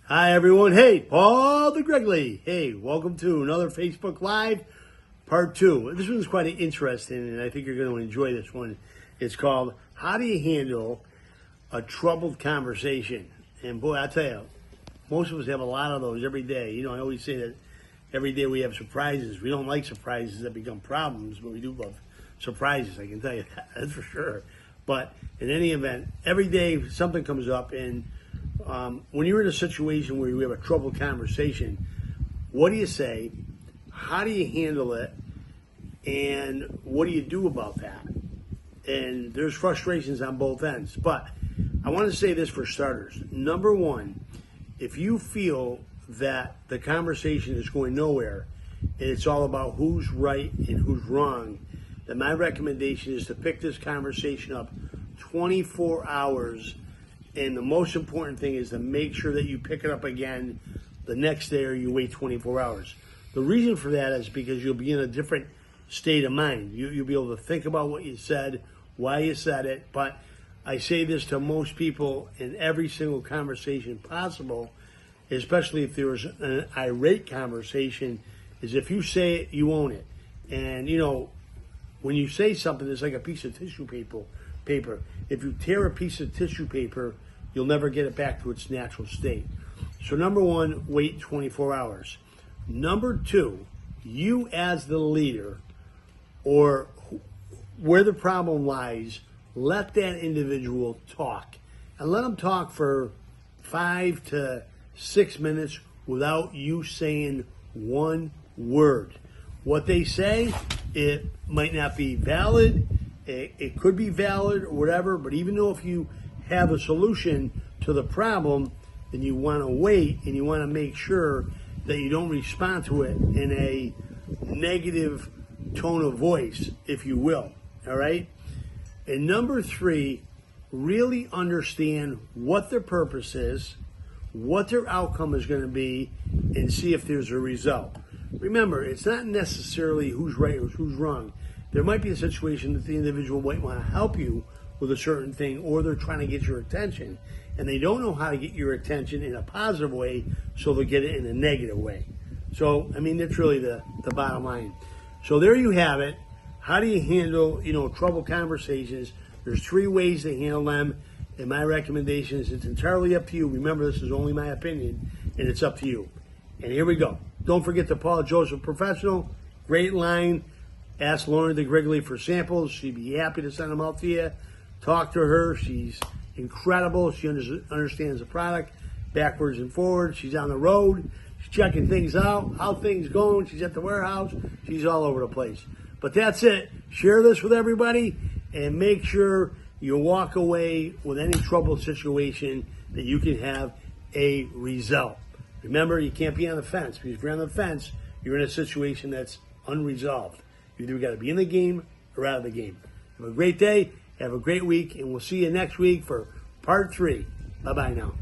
Hi, everyone. Hey, Paul the Gregley. Hey, welcome to another Facebook Live, part 2. This one's quite interesting, and I think you're going to enjoy this one. It's called, How Do You Handle a Troubled Conversation? And boy, I tell you, most of us have a lot of those every day. You know, I always say that every day we have surprises. We don't like surprises that become problems, but we do love surprises, I can tell you that. That's for sure. But in any event, every day something comes up, and when you're in a situation where you have a troubled conversation, what do you say? How do you handle it? And what do you do about that? And there's frustrations on both ends. But I want to say this for starters. Number one, if you feel that the conversation is going nowhere and it's all about who's right and who's wrong, then my recommendation is to pick this conversation up 24 hours. And the most important thing is to make sure that you pick it up again the next day, or you wait 24 hours. The reason for that is because you'll be in a different state of mind. You'll be able to think about what you said, why you said it. But I say this to most people in every single conversation possible, especially if there's an irate conversation, is if you say it, you own it. And, you know, when you say something, it's like a piece of tissue paper. If you tear a piece of tissue paper, you'll never get it back to its natural state. So number one, wait 24 hours. Number two, you as the leader, or where the problem lies, let that individual talk. And let them talk for 5 to 6 minutes without you saying one word. What they say, it might not be valid. It could be valid or whatever, but even though if you have a solution to the problem, then you want to wait and you want to make sure that you don't respond to it in a negative tone of voice, if you will. All right? And number three, really understand what their purpose is, what their outcome is going to be, and see if there's a result. Remember, it's not necessarily who's right or who's wrong. There might be a situation that the individual might want to help you with a certain thing, or they're trying to get your attention, and they don't know how to get your attention in a positive way, so they'll get it in a negative way. So, I mean, that's really the bottom line. So there you have it. How do you handle, troubled conversations? There's 3 ways to handle them, and my recommendation is it's entirely up to you. Remember, this is only my opinion, and it's up to you. And here we go. Don't forget the Paul Joseph Professional. Great line. Ask Lauren the Gregley for samples. She'd be happy to send them out to you. Talk to her. She's incredible. She understands the product backwards and forwards. She's on the road. She's checking things out, how things going. She's at the warehouse. She's all over the place. But that's it. Share this with everybody and make sure you walk away with any troubled situation that you can have a result. Remember, you can't be on the fence, because if you're on the fence, you're in a situation that's unresolved. You either got to be in the game or out of the game. Have a great day. Have a great week. And we'll see you next week for part 3. Bye-bye now.